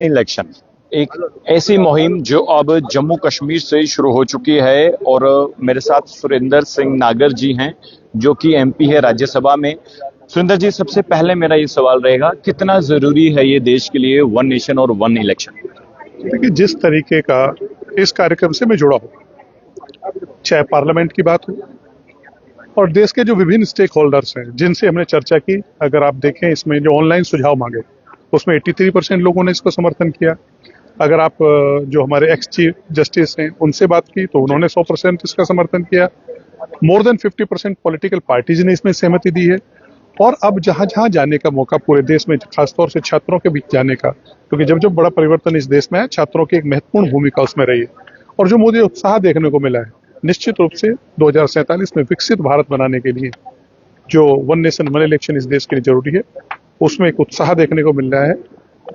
Election एक ऐसी मुहिम जो अब जम्मू कश्मीर से शुरू हो चुकी है और मेरे साथ सुरेंद्र सिंह नागर जी हैं जो कि एमपी है राज्यसभा में। सुरेंद्र जी, सबसे पहले मेरा ये सवाल रहेगा, कितना जरूरी है ये देश के लिए वन नेशन और वन इलेक्शन? देखिए, जिस तरीके का इस कार्यक्रम से मैं जुड़ा हूँ, चाहे पार्लियामेंट की बात हो और देश के जो विभिन्न स्टेक होल्डर्स हैं जिनसे हमने चर्चा की, अगर आप देखें इसमें जो ऑनलाइन सुझाव मांगे उसमें 83% लोगों ने इसको समर्थन किया। अगर आप जो हमारे एक्स चीफ जस्टिस हैं उनसे बात की तो उन्होंने 100% इसका समर्थन किया। मोर देन 50% पॉलिटिकल पार्टीज ने इसमें सहमति दी है। और अब जहां जहां जाने का मौका पूरे देश में, खासतौर से छात्रों के बीच जाने का, क्योंकि जब जब बड़ा परिवर्तन इस देश में है, छात्रों की एक महत्वपूर्ण भूमिका उसमें रही है और जो मुझे उत्साह देखने को मिला है, निश्चित रूप से 2047 में विकसित भारत बनाने के लिए जो वन नेशन वन इलेक्शन इस देश के लिए जरूरी है, उसमें एक उत्साह देखने को मिल रहा है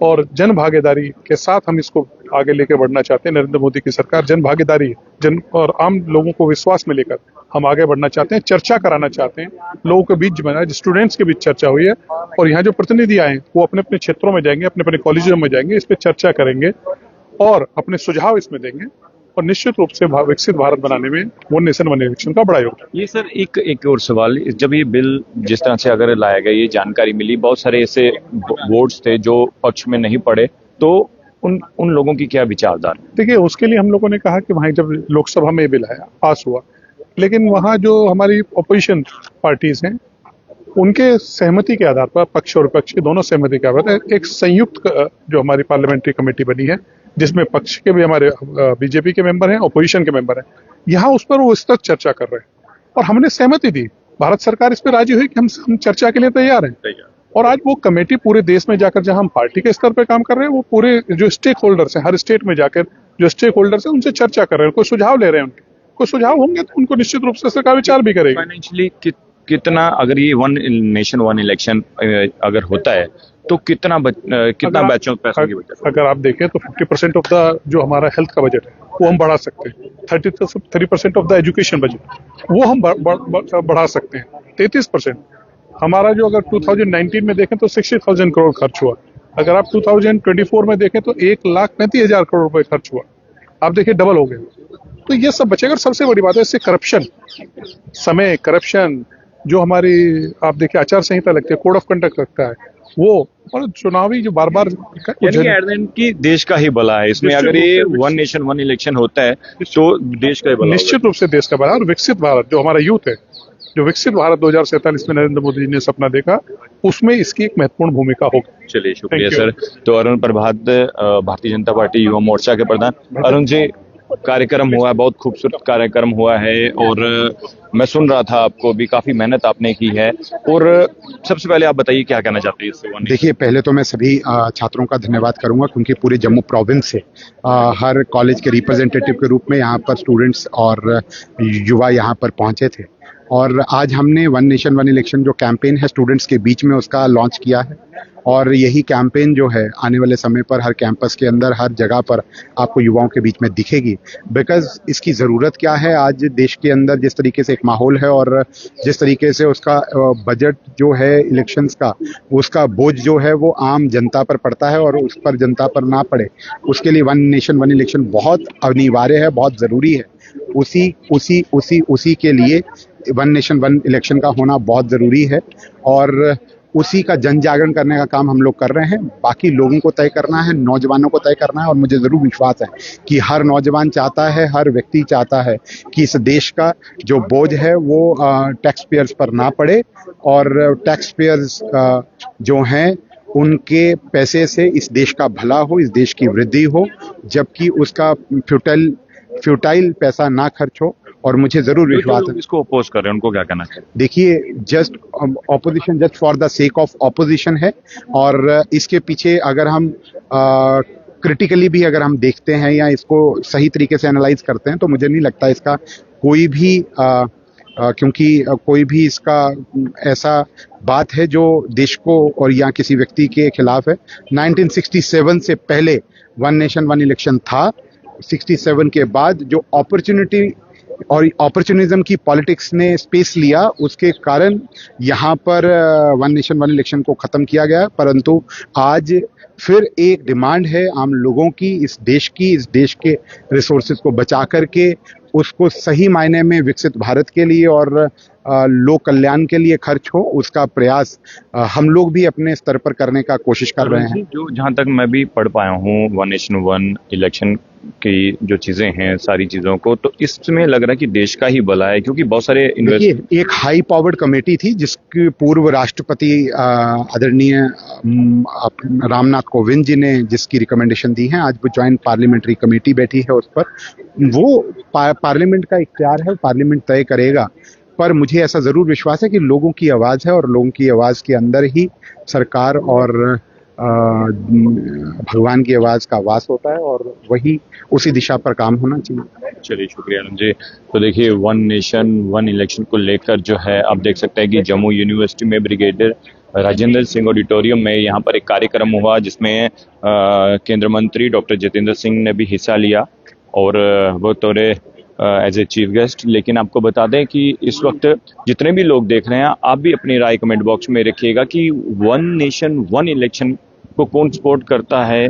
और जन भागीदारी के साथ हम इसको आगे लेकर बढ़ना चाहते हैं। नरेंद्र मोदी की सरकार जन भागीदारी जन और आम लोगों को विश्वास में लेकर हम आगे बढ़ना चाहते हैं, चर्चा कराना चाहते हैं, लोगों के बीच बना, स्टूडेंट्स के बीच चर्चा हुई है और यहाँ जो प्रतिनिधि आए वो अपने अपने क्षेत्रों में जाएंगे, अपने अपने कॉलेजों में जाएंगे, इस पर चर्चा करेंगे और अपने सुझाव इसमें देंगे और निश्चित रूप से विकसित भारत बनाने में वन नेशन वन इलेक्शन का बड़ा योगदान। ये सर एक और सवाल, जब ये बिल जिस तरह से अगर लाया गया, ये जानकारी मिली, बहुत सारे ऐसे वोट्स थे जो पक्ष में नहीं पड़े, तो उन लोगों की क्या विचारधारा? देखिए, उसके लिए हम लोगों ने कहा कि वहां जब लोकसभा में बिल आया, पास हुआ, लेकिन वहां जो हमारी अपोजिशन पार्टीज हैं उनके सहमति के आधार पर, पक्ष और विपक्ष की दोनों सहमति के आधार पर एक संयुक्त जो हमारी पार्लियामेंट्री कमेटी बनी है जिसमें पक्ष के भी हमारे बीजेपी के मेंबर हैं, अपोजिशन के मेंबर हैं, यहाँ उस पर वो विस्तृत चर्चा कर रहे हैं और हमने सहमति दी। भारत सरकार इस पर राजी हुई कि हम चर्चा के लिए तैयार हैं और आज वो कमेटी पूरे देश में जाकर, जहां हम पार्टी के स्तर पर काम कर रहे हैं, वो पूरे जो स्टेक होल्डर्स हैं, हर स्टेट में जाकर जो स्टेक होल्डर्स हैं उनसे चर्चा कर रहे हैं, कोई सुझाव ले रहे हैं, उनके कोई सुझाव होंगे तो उनको निश्चित रूप से सरकार विचार भी करेगी। फाइनेंशियली कितना, अगर ये वन नेशन वन इलेक्शन अगर होता है तो कितना बच्चों पैसों की बचत? अगर आप देखें तो 50% ऑफ द जो हमारा हेल्थ का बजट है वो हम बढ़ा सकते हैं। 30% ऑफ द एजुकेशन बजट वो हम बढ़ा सकते हैं। 33% हमारा जो, अगर 2019 में देखें तो 60,000 करोड़ खर्च हुआ। अगर आप 2024 में देखें तो 1,39,000 करोड़ रुपए खर्च हुआ। आप देखिए, डबल हो गए। तो ये सब बचेगा। सबसे बड़ी बात है, इससे करप्शन जो हमारी, आप देखिए, आचार संहिता लगती है, कोड ऑफ कंडक्ट लगता है, वो और चुनावी जो बार बार की देश का ही भला है इसमें। अगर ये वन नेशन वन इलेक्शन होता है तो देश का ही भला, निश्चित रूप से देश का भला। और विकसित भारत जो हमारा यूथ है, जो विकसित भारत 2047 में नरेंद्र मोदी जी ने सपना देखा, उसमें इसकी एक महत्वपूर्ण भूमिका होगी। चलिए, शुक्रिया सर। तो अरुण प्रभात, भारतीय जनता पार्टी युवा मोर्चा के प्रधान। अरुण जी, कार्यक्रम हुआ है, बहुत खूबसूरत कार्यक्रम हुआ है और मैं सुन रहा था आपको भी, काफी मेहनत आपने की है। और सबसे पहले आप बताइए क्या कहना चाहते हैं इससे? देखिए, पहले तो मैं सभी छात्रों का धन्यवाद करूंगा क्योंकि पूरे जम्मू प्रोविंस से हर कॉलेज के रिप्रेजेंटेटिव के रूप में यहाँ पर स्टूडेंट्स और युवा यहाँ पर पहुंचे थे और आज हमने वन नेशन वन इलेक्शन जो कैंपेन है स्टूडेंट्स के बीच में, उसका लॉन्च किया है और यही कैंपेन जो है आने वाले समय पर हर कैंपस के अंदर, हर जगह पर आपको युवाओं के बीच में दिखेगी। बिकॉज इसकी ज़रूरत क्या है, आज देश के अंदर जिस तरीके से एक माहौल है और जिस तरीके से उसका बजट जो है इलेक्शंस का, उसका बोझ जो है वो आम जनता पर पड़ता है और उस पर जनता पर ना पड़े, उसके लिए वन नेशन वन इलेक्शन बहुत अनिवार्य है, बहुत ज़रूरी है। उसी के लिए वन नेशन वन इलेक्शन का होना बहुत ज़रूरी है और उसी का जन जागरण करने का काम हम लोग कर रहे हैं। बाकी लोगों को तय करना है, नौजवानों को तय करना है और मुझे ज़रूर विश्वास है कि हर नौजवान चाहता है, हर व्यक्ति चाहता है कि इस देश का जो बोझ है वो टैक्स पेयर्स पर ना पड़े और टैक्स पेयर्स जो हैं उनके पैसे से इस देश का भला हो, इस देश की वृद्धि हो, जबकि उसका फ्यूटाइल पैसा ना खर्च हो। और मुझे जरूर विश्वास है, इसको अपोज कर रहे हैं उनको क्या कहना चाहिए? देखिए, just opposition just for the sake of opposition है और इसके पीछे अगर हम क्रिटिकली भी अगर हम देखते हैं या इसको सही तरीके से एनालाइज करते हैं तो मुझे नहीं लगता इसका कोई भी क्योंकि कोई भी इसका ऐसा बात है जो देश को और या किसी व्यक्ति के खिलाफ है। 1967 से पहले वन नेशन वन इलेक्शन था। 67 के बाद जो अपॉर्चुनिटी और अपॉर्चुनिज्म की पॉलिटिक्स ने स्पेस लिया, उसके कारण यहाँ पर वन नेशन वन इलेक्शन को खत्म किया गया। परंतु आज फिर एक डिमांड है आम लोगों की, इस देश के रिसोर्सेज को बचा करके उसको सही मायने में विकसित भारत के लिए और लोक कल्याण के लिए खर्च हो, उसका प्रयास हम लोग भी अपने स्तर पर करने का कोशिश कर रहे हैं। जो जहां तक मैं भी पढ़ पाया हूं वन नेशन वन इलेक्शन की जो चीजें हैं, सारी चीजों को, तो इसमें लग रहा है कि देश का ही भला है, क्योंकि बहुत सारे देखिए, एक हाई पावर्ड कमेटी थी जिसके पूर्व राष्ट्रपति आदरणीय रामनाथ कोविंद जी ने जिसकी रिकमेंडेशन दी है, आज वो ज्वाइंट पार्लियामेंट्री कमेटी बैठी है उस पर। वो पार्लियामेंट का इख्तियार है, पार्लियामेंट तय करेगा। पर मुझे ऐसा जरूर विश्वास है कि लोगों की आवाज है और लोगों की आवाज के अंदर ही सरकार और भगवान की आवाज का वास होता है और वही उसी दिशा पर काम होना चाहिए। चलिए, शुक्रिया आनंद जी। तो देखिए, वन नेशन वन इलेक्शन को लेकर जो है आप देख सकते हैं कि जम्मू यूनिवर्सिटी में ब्रिगेडियर राजेंद्र सिंह ऑडिटोरियम में यहाँ पर एक कार्यक्रम हुआ जिसमें केंद्रीय मंत्री डॉक्टर जितेंद्र सिंह ने भी हिस्सा लिया और वो तोरे एज ए चीफ गेस्ट। लेकिन आपको बता दें कि इस वक्त जितने भी लोग देख रहे हैं, आप भी अपनी राय कमेंट बॉक्स में रखिएगा कि वन नेशन वन इलेक्शन को कौन सपोर्ट करता है,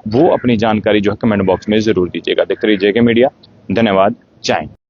वो अपनी जानकारी जो है कमेंट बॉक्स में जरूर दीजिएगा। देखते रहिए जेके मीडिया। धन्यवाद। जय हिंद।